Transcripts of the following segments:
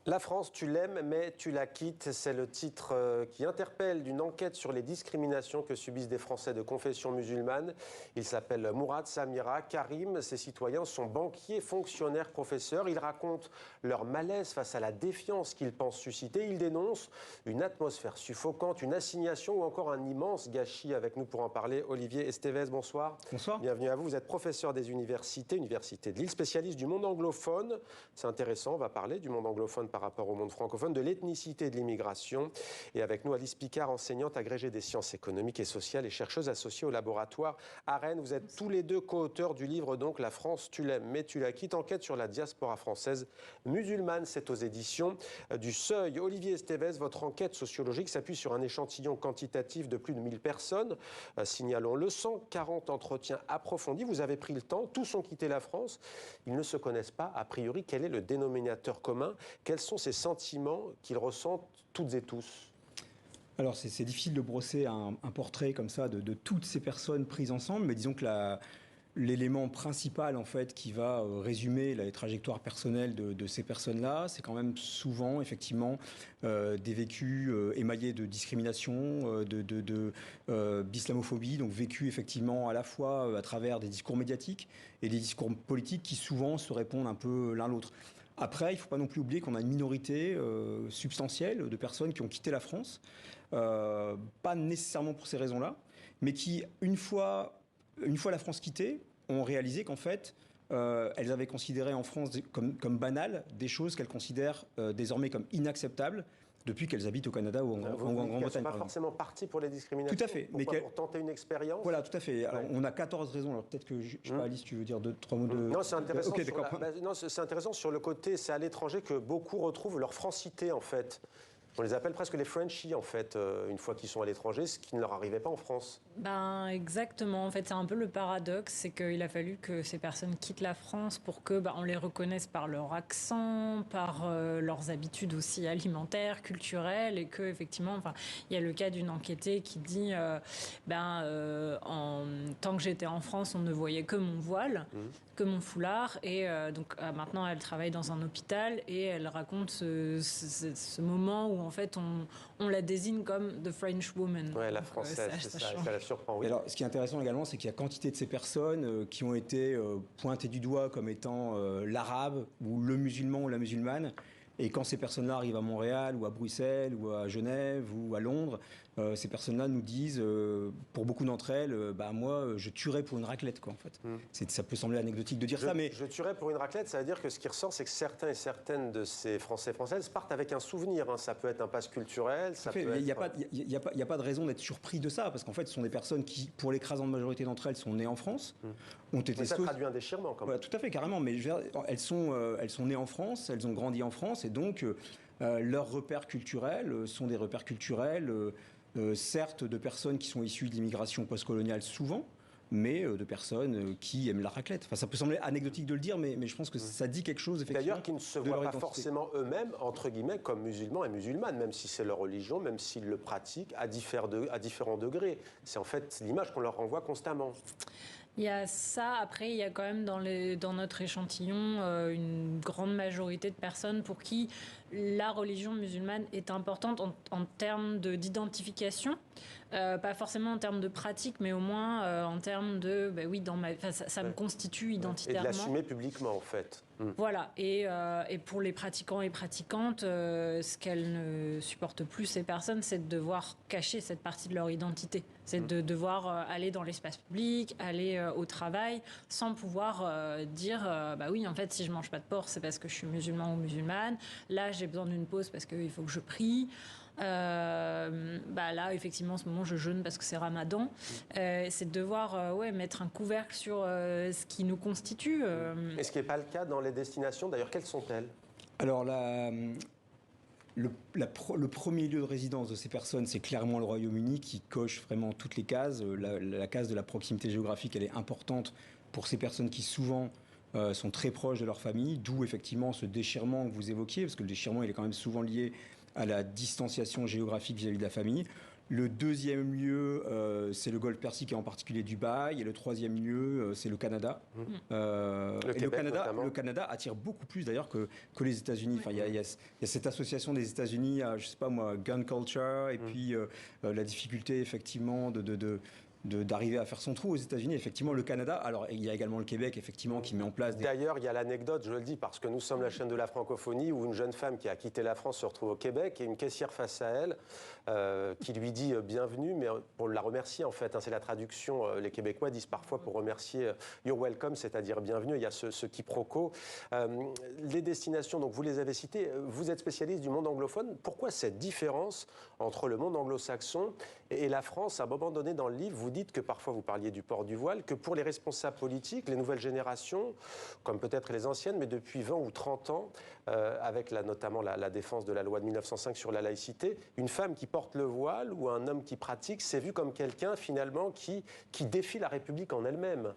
La France, tu l'aimes, mais tu la quittes. C'est le titre qui interpelle d'une enquête sur les discriminations que subissent des Français de confession musulmane. Ils s'appellent Mourad, Samira, Karim. Ces citoyens sont banquiers, fonctionnaires, professeurs. Ils racontent leur malaise face à la défiance qu'ils pensent susciter. Ils dénoncent une atmosphère suffocante, une assignation ou encore un immense gâchis. Avec nous pour en parler, Olivier Estevez, bonsoir. Bonsoir. Bienvenue à vous. Vous êtes professeur des universités de Lille, spécialiste du monde anglophone. C'est intéressant, on va parler du monde anglophone par rapport au monde francophone, de l'ethnicité et de l'immigration. Et avec nous, Alice Picard, enseignante agrégée des sciences économiques et sociales et chercheuse associée au laboratoire à Rennes. Vous êtes tous les deux co-auteurs du livre, donc, La France, tu l'aimes, mais tu la quittes. Enquête sur la diaspora française musulmane. C'est aux éditions du Seuil. Olivier Estevez, votre enquête sociologique s'appuie sur un échantillon quantitatif de plus de 1000 personnes. Signalons-le, 140 entretiens approfondis. Vous avez pris le temps, tous ont quitté la France. Ils ne se connaissent pas. A priori, quel est le dénominateur commun? Quels sont ces sentiments qu'ils ressentent toutes et tous? Alors c'est difficile de brosser un portrait comme ça de toutes ces personnes prises ensemble, mais disons que l'élément principal en fait qui va résumer les trajectoires personnelles de ces personnes-là, c'est quand même souvent effectivement des vécus émaillés de discrimination, d'islamophobie, donc vécus effectivement à la fois à travers des discours médiatiques et des discours politiques qui souvent se répondent un peu l'un l'autre. Après, il ne faut pas non plus oublier qu'on a une minorité substantielle de personnes qui ont quitté la France, pas nécessairement pour ces raisons-là, mais qui, une fois la France quittée, ont réalisé qu'en fait, elles avaient considéré en France comme banales des choses qu'elles considèrent désormais comme inacceptables depuis qu'elles habitent au Canada ou en Grande-Bretagne. Elles ne sont pas forcément parties pour les discriminations. Tout à fait. Pourquoi, pour tenter une expérience? Voilà, tout à fait. Alors, on a 14 raisons. Alors, peut-être que, je ne sais pas, Alice, tu veux dire 2-3 mots de... Non, c'est intéressant. Okay, d'accord. C'est intéressant sur le côté, c'est à l'étranger que beaucoup retrouvent leur francité, en fait. On les appelle presque les Frenchies, en fait, une fois qu'ils sont à l'étranger, ce qui ne leur arrivait pas en France. Ben, exactement. En fait, c'est un peu le paradoxe, c'est qu'il a fallu que ces personnes quittent la France pour que on les reconnaisse par leur accent, par leurs habitudes aussi alimentaires, culturelles, et que effectivement, il y a le cas d'une enquêtée qui dit, tant que j'étais en France, on ne voyait que mon voile, que mon foulard, et donc maintenant elle travaille dans un hôpital et elle raconte ce moment où en fait on la désigne comme the French woman. Ouais, la française, ça la surprend. Oui. Alors, ce qui est intéressant également, c'est qu'il y a quantité de ces personnes qui ont été pointées du doigt comme étant l'arabe ou le musulman ou la musulmane. Et quand ces personnes-là arrivent à Montréal ou à Bruxelles ou à Genève ou à Londres, ces personnes-là nous disent, pour beaucoup d'entre elles, moi, je tuerais pour une raclette, quoi, en fait. Ça peut sembler anecdotique de dire ça, mais... Je tuerais pour une raclette, ça veut dire que ce qui ressort, c'est que certains et certaines de ces Français et Françaises partent avec un souvenir. Hein. Ça peut être un pass culturel, ça peut être... Il n'y a pas de raison d'être surpris de ça, parce qu'en fait, ce sont des personnes qui, pour l'écrasante majorité d'entre elles, sont nées en France, ont été... Mais ça traduit un déchirement, quand même. Voilà, tout à fait, carrément, mais elles sont nées en France, elles ont grandi en France, et donc leurs repères culturels sont des repères culturels, certes de personnes qui sont issues de l'immigration postcoloniale souvent, mais de personnes qui aiment la raclette. Enfin, ça peut sembler anecdotique de le dire, mais je pense que ça dit quelque chose, effectivement. D'ailleurs, qui ne se voient pas forcément eux-mêmes, entre guillemets, comme musulmans et musulmanes, même si c'est leur religion, même s'ils le pratiquent à différents degrés. C'est en fait l'image qu'on leur renvoie constamment. Il y a ça. Après, il y a quand même dans notre échantillon une grande majorité de personnes pour qui la religion musulmane est importante en termes d'identification. Pas forcément en termes de pratique, mais au moins en termes de... ça me constitue identitairement. Et de l'assumer publiquement, en fait. Voilà. Et pour les pratiquants et pratiquantes, ce qu'elles ne supportent plus, ces personnes, c'est de devoir cacher cette partie de leur identité. C'est de devoir aller dans l'espace public, aller au travail, sans pouvoir dire oui, en fait, si je mange pas de porc, c'est parce que je suis musulman ou musulmane. Là, j'ai besoin d'une pause parce qu'il faut que je prie. Là, effectivement, en ce moment, je jeûne parce que c'est Ramadan. C'est de devoir mettre un couvercle sur ce qui nous constitue. Et ce qui n'est pas le cas dans les destinations, d'ailleurs, quelles sont-elles? Alors, le premier lieu de résidence de ces personnes, c'est clairement le Royaume-Uni qui coche vraiment toutes les cases. La case de la proximité géographique, elle est importante pour ces personnes qui souvent sont très proches de leur famille, d'où effectivement ce déchirement que vous évoquiez, parce que le déchirement, il est quand même souvent lié à la distanciation géographique vis-à-vis de la famille. Le deuxième lieu, c'est le Golfe Persique et en particulier Dubaï. Et le troisième lieu, c'est le Canada. Le Canada attire beaucoup plus d'ailleurs que les États-Unis. Enfin, il y a cette association des États-Unis, je sais pas moi, gun culture, et puis la difficulté effectivement d'arriver à faire son trou aux États-Unis. Effectivement, le Canada. Alors, il y a également le Québec, effectivement, qui met en place. D'ailleurs, il y a l'anecdote, je le dis, parce que nous sommes la chaîne de la francophonie, où une jeune femme qui a quitté la France se retrouve au Québec et une caissière face à elle qui lui dit bienvenue, mais pour la remercier en fait. C'est la traduction. Les Québécois disent parfois pour remercier you're welcome, c'est-à-dire bienvenue. Il y a ce quiproquo. Les destinations, donc vous les avez citées. Vous êtes spécialiste du monde anglophone. Pourquoi cette différence entre le monde anglo-saxon et la France? À un moment donné dans le livre, vous dites que parfois vous parliez du port du voile, que pour les responsables politiques, les nouvelles générations, comme peut-être les anciennes, mais depuis 20 ou 30 ans, avec notamment la défense de la loi de 1905 sur la laïcité, une femme qui porte le voile ou un homme qui pratique, c'est vu comme quelqu'un finalement qui défie la République en elle-même.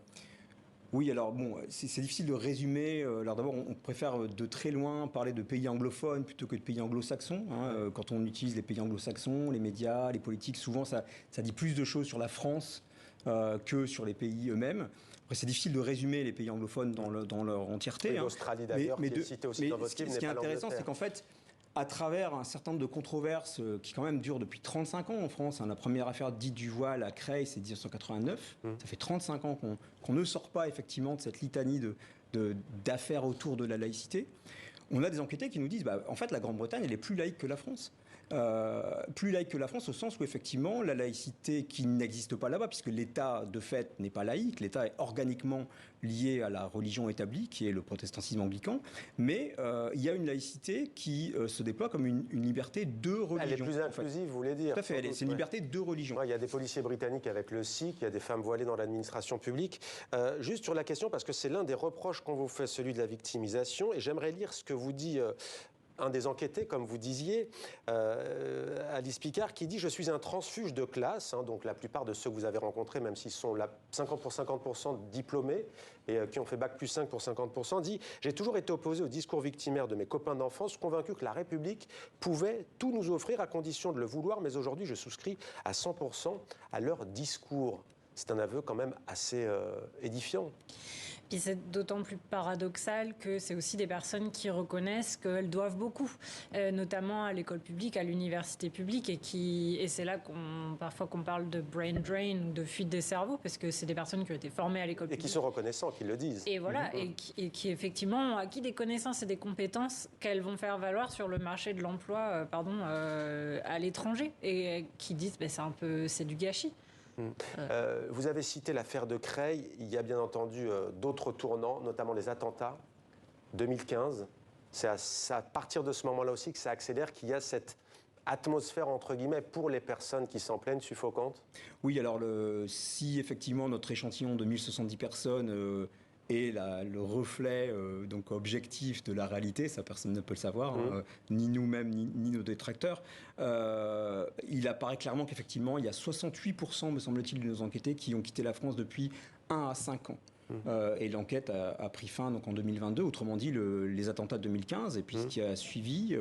Oui, alors bon, c'est difficile de résumer. Alors d'abord, on préfère de très loin parler de pays anglophones plutôt que de pays anglo-saxons. Quand on utilise les pays anglo-saxons, les médias, les politiques, souvent ça dit plus de choses sur la France que sur les pays eux-mêmes. Après, c'est difficile de résumer les pays anglophones dans leur entièreté. L'Australie d'ailleurs, qui est citée aussi dans votre livre, ce qui est intéressant, c'est qu'en fait, à travers un certain nombre de controverses qui quand même durent depuis 35 ans en France. La première affaire dite du voile à Creil, c'est 1989. Ça fait 35 ans qu'on ne sort pas effectivement de cette litanie d'affaires autour de la laïcité. On a des enquêtés qui nous disent, en fait, la Grande-Bretagne, elle est plus laïque que la France. Plus laïque que la France au sens où effectivement la laïcité qui n'existe pas là-bas, puisque l'État de fait n'est pas laïque, l'État est organiquement lié à la religion établie qui est le protestantisme anglican, mais il y a une laïcité qui se déploie comme une liberté de religion. Elle est plus inclusive, vous voulez dire? Tout à fait, c'est une liberté de religion. Il y a des policiers britanniques avec le sikh, il y a des femmes voilées dans l'administration publique. Juste sur la question, parce que c'est l'un des reproches qu'on vous fait, celui de la victimisation, et j'aimerais lire ce que vous dit un des enquêtés, comme vous disiez, Alice Picard, qui dit « Je suis un transfuge de classe », donc la plupart de ceux que vous avez rencontrés, même s'ils sont 50% diplômés et qui ont fait bac plus 5 pour 50%, dit « J'ai toujours été opposé au discours victimaire de mes copains d'enfance, convaincu que la République pouvait tout nous offrir à condition de le vouloir, mais aujourd'hui je souscris à 100% à leur discours ». C'est un aveu quand même assez édifiant. Puis c'est d'autant plus paradoxal que c'est aussi des personnes qui reconnaissent qu'elles doivent beaucoup, notamment à l'école publique, à l'université publique, et c'est là parfois qu'on parle de brain drain, de fuite des cerveaux, parce que c'est des personnes qui ont été formées à l'école publique. Et qui sont reconnaissants, qui le disent. Et voilà, et qui effectivement ont acquis des connaissances et des compétences qu'elles vont faire valoir sur le marché de l'emploi à l'étranger, et qui disent c'est du gâchis. Vous avez cité l'affaire de Creil. Il y a bien entendu d'autres tournants, notamment les attentats 2015. C'est à partir de ce moment-là aussi que ça accélère, qu'il y a cette atmosphère, entre guillemets, pour les personnes qui s'en plaignent, suffocante. Oui, alors si effectivement notre échantillon de 1070 personnes est le reflet donc objectif de la réalité, ça personne ne peut le savoir, ni nous-mêmes, ni nos détracteurs. Il apparaît clairement qu'effectivement, il y a 68%, me semble-t-il, de nos enquêtés qui ont quitté la France depuis 1 à 5 ans. Et l'enquête a pris fin donc, en 2022, autrement dit les attentats de 2015 et puis ce qui a suivi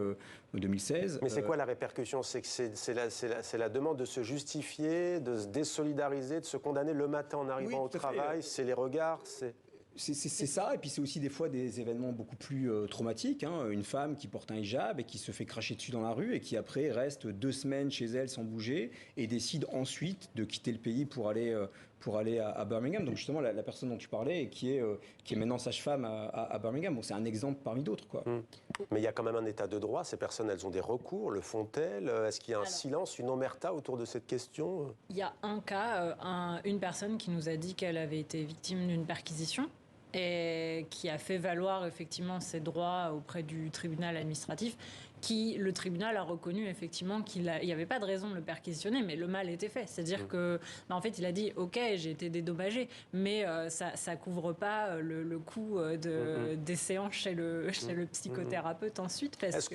2016. Mais c'est quoi la répercussion? C'est que c'est la demande de se justifier, de se désolidariser, de se condamner le matin en arrivant au travail, c'est les regards, c'est ça, et puis c'est aussi des fois des événements beaucoup plus traumatiques. Une femme qui porte un hijab et qui se fait cracher dessus dans la rue et qui après reste 2 semaines chez elle sans bouger et décide ensuite de quitter le pays pour aller à Birmingham. Donc justement, la personne dont tu parlais et qui est maintenant sage-femme à Birmingham, bon, c'est un exemple parmi d'autres, quoi. Mais il y a quand même un état de droit. Ces personnes, elles ont des recours, le font-elles? Est-ce qu'il y a un silence, une omerta autour de cette question? Il y a un cas, une personne qui nous a dit qu'elle avait été victime d'une perquisition et qui a fait valoir effectivement ses droits auprès du tribunal administratif, le tribunal a reconnu effectivement qu'il n'y avait pas de raison de le perquisitionner, mais le mal était fait. C'est-à-dire que, en fait, il a dit, OK, j'ai été dédommagé, mais ça ne couvre pas le coût des séances chez le psychothérapeute ensuite. Parce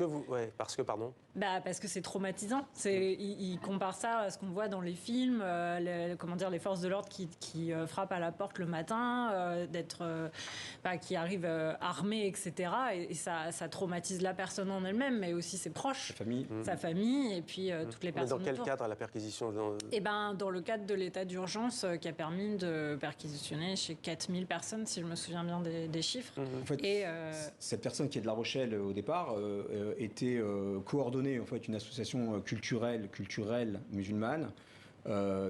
que c'est traumatisant. Il compare ça à ce qu'on voit dans les films, les forces de l'ordre qui frappent à la porte le matin, d'être qui arrivent armés, etc. Et ça traumatise la personne en elle-même, mais aussi ses proches, sa famille, et puis toutes les personnes. Mais dans quel autour. cadre la perquisition Dans le cadre de l'état d'urgence qui a permis de perquisitionner chez 4000 personnes, si je me souviens bien des chiffres. En fait, cette personne qui est de La Rochelle au départ était coordonnée en fait une association culturelle musulmane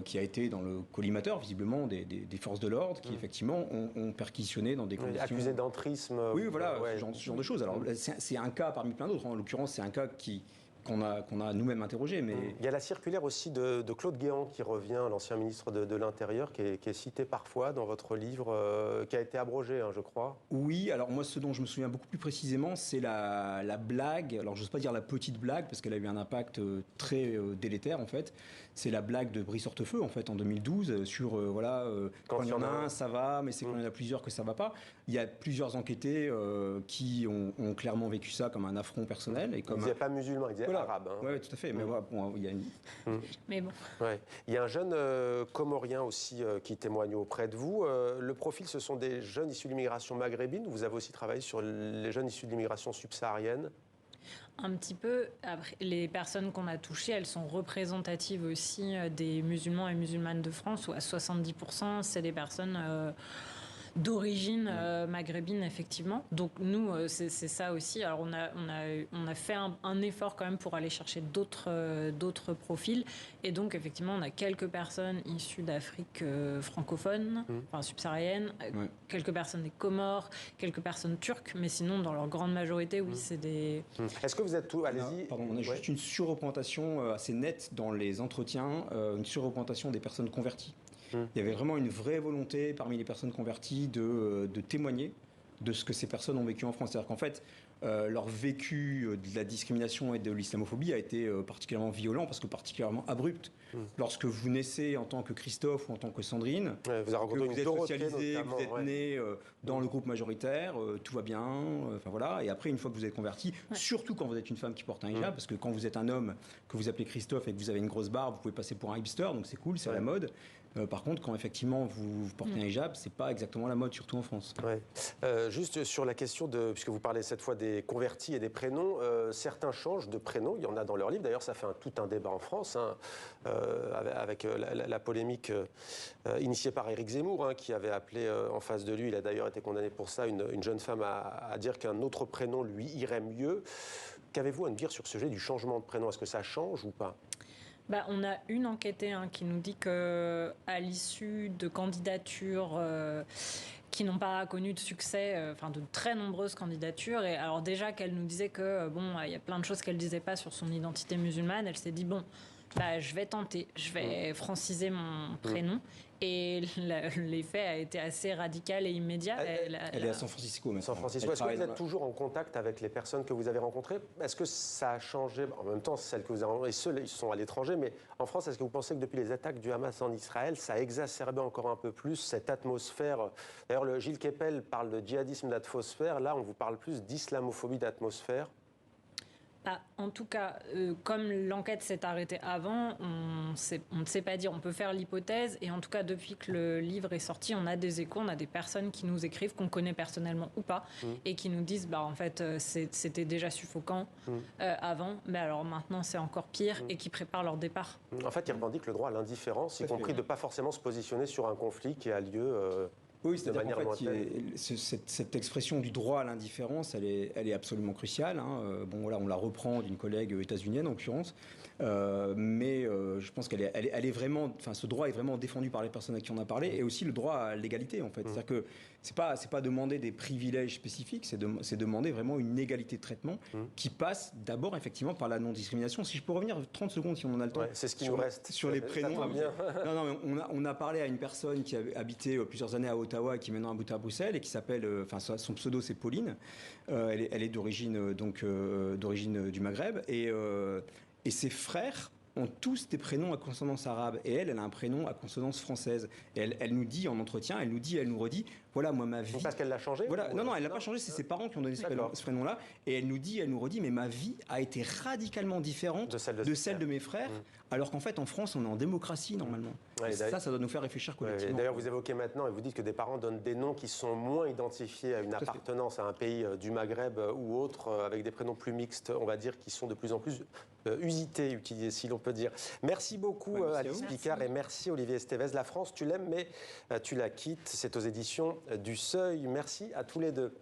qui a été dans le collimateur visiblement des forces de l'ordre qui effectivement ont perquisitionné dans des conditions accusés d'entrisme. Oui, voilà, ce genre de choses. Alors c'est un cas parmi plein d'autres. En l'occurrence, c'est un cas qu'on a nous-mêmes interrogé. Mais... Il y a la circulaire aussi de Claude Guéant qui revient, l'ancien ministre de l'Intérieur, qui est cité parfois dans votre livre, qui a été abrogé, je crois. Oui, alors moi, ce dont je me souviens beaucoup plus précisément, c'est la blague. Alors, je n'ose pas dire la petite blague, parce qu'elle a eu un impact très délétère, en fait. C'est la blague de Brice Hortefeux, en fait, en 2012, sur, quand il y en a un, ça va, mais c'est quand il y en a plusieurs que ça ne va pas. Il y a plusieurs enquêtés qui ont clairement vécu ça comme un affront personnel. Et comme il ne disait pas musulman, il disait arabe. Oui, tout à fait. Mais voilà, il y a une... Mais bon. Ouais. Il y a un jeune comorien aussi qui témoigne auprès de vous. Le profil, ce sont des jeunes issus de l'immigration maghrébine. Vous avez aussi travaillé sur les jeunes issus de l'immigration subsaharienne. Un petit peu. Après, les personnes qu'on a touchées, elles sont représentatives aussi des musulmans et musulmanes de France, où à 70%, c'est des personnes... d'origine maghrébine, effectivement. Donc nous, c'est ça aussi. Alors on a fait un effort quand même pour aller chercher d'autres profils. Et donc effectivement, on a quelques personnes issues d'Afrique francophone, enfin subsaharienne, quelques personnes des Comores, quelques personnes turques, mais sinon, dans leur grande majorité, oui, c'est des... Est-ce que vous êtes tous... Allez-y. Pardon, on a juste une surreprésentation assez nette dans les entretiens, une surreprésentation des personnes converties. Il y avait vraiment une vraie volonté parmi les personnes converties de témoigner de ce que ces personnes ont vécu en France. C'est-à-dire qu'en fait, leur vécu de la discrimination et de l'islamophobie a été particulièrement violent parce que particulièrement abrupt. Lorsque vous naissez en tant que Christophe ou en tant que Sandrine, vous avez rencontré que vous êtes socialisé, vous êtes né dans le groupe majoritaire, tout va bien, voilà. Et après, une fois que vous êtes converti, surtout quand vous êtes une femme qui porte un hijab, parce que quand vous êtes un homme que vous appelez Christophe et que vous avez une grosse barbe, vous pouvez passer pour un hipster, donc c'est cool, c'est à la mode. Par contre, quand effectivement vous portez un hijab, c'est pas exactement la mode, surtout en France. Juste sur la question puisque vous parlez cette fois des convertis et des prénoms, certains changent de prénom, il y en a dans leur livre, d'ailleurs ça fait tout un débat en France, avec la polémique initiée par Éric Zemmour, qui avait appelé en face de lui, il a d'ailleurs été condamné pour ça, une jeune femme à dire qu'un autre prénom lui irait mieux. Qu'avez-vous à nous dire sur ce sujet du changement de prénom? Est-ce que ça change ou pas? On a une enquêtée qui nous dit qu'à l'issue de candidatures qui n'ont pas connu de succès, de très nombreuses candidatures, et alors déjà qu'elle nous disait que il y a plein de choses qu'elle disait pas sur son identité musulmane, elle s'est dit je vais tenter, je vais franciser mon prénom. Et l'effet a été assez radical et immédiat. Elle est à San Francisco maintenant. San Francisco. Est-ce que vous êtes toujours en contact avec les personnes que vous avez rencontrées? Est-ce que ça a changé? En même temps, celles que vous avez rencontrées, ceux ils sont à l'étranger, mais en France, est-ce que vous pensez que depuis les attaques du Hamas en Israël, ça a exacerbé encore un peu plus cette atmosphère? D'ailleurs, Gilles Kepel parle de djihadisme d'atmosphère. Là, on vous parle plus d'islamophobie d'atmosphère. En tout cas, comme l'enquête s'est arrêtée avant, on ne sait pas dire. On peut faire l'hypothèse. Et en tout cas, depuis que le livre est sorti, on a des échos, on a des personnes qui nous écrivent, qu'on connaît personnellement ou pas, et qui nous disent, en fait, c'était déjà suffocant avant, mais alors maintenant c'est encore pire, et qui préparent leur départ. En fait, ils revendiquent le droit à l'indifférence, y compris de ne pas forcément se positionner sur un conflit qui a lieu... Oui, c'est-à-dire qu'en fait, cette expression du droit à l'indifférence, elle est absolument cruciale. On la reprend d'une collègue états-unienne en l'occurrence, mais je pense qu'elle est vraiment, ce droit est vraiment défendu par les personnes à qui on a parlé, et aussi le droit à l'égalité en fait. C'est-à-dire que c'est pas demander des privilèges spécifiques, c'est demander vraiment une égalité de traitement qui passe d'abord effectivement par la non-discrimination. Si je peux revenir 30 secondes si on en a le temps. C'est ce qui nous reste sur les prénoms. Mais on a parlé à une personne qui a habité plusieurs années à Ottawa, qui maintenant habite à Bruxelles et qui s'appelle, son pseudo c'est Pauline. Elle est d'origine d'origine du Maghreb et ses frères ont tous des prénoms à consonance arabe et elle a un prénom à consonance française. Et elle nous dit en entretien, elle nous redit, voilà, moi, ma vie... Parce qu'elle l'a changé Voilà, non, elle l'a pas changé, c'est ses parents qui ont donné ce prénom-là. Et elle nous redit, mais ma vie a été radicalement différente de celle de mes frères, alors qu'en fait, en France, on est en démocratie, normalement. Et ça doit nous faire réfléchir collectivement. D'ailleurs, vous évoquez maintenant, et vous dites que des parents donnent des noms qui sont moins identifiés à une appartenance à un pays du Maghreb ou autre, avec des prénoms plus mixtes, on va dire, qui sont de plus en plus usités, utilisés, si l'on peut dire. Merci beaucoup, Alice Picard, et merci, Olivier Estevez. La France, tu l'aimes, mais tu la quittes. C'est aux éditions du Seuil. Merci à tous les deux.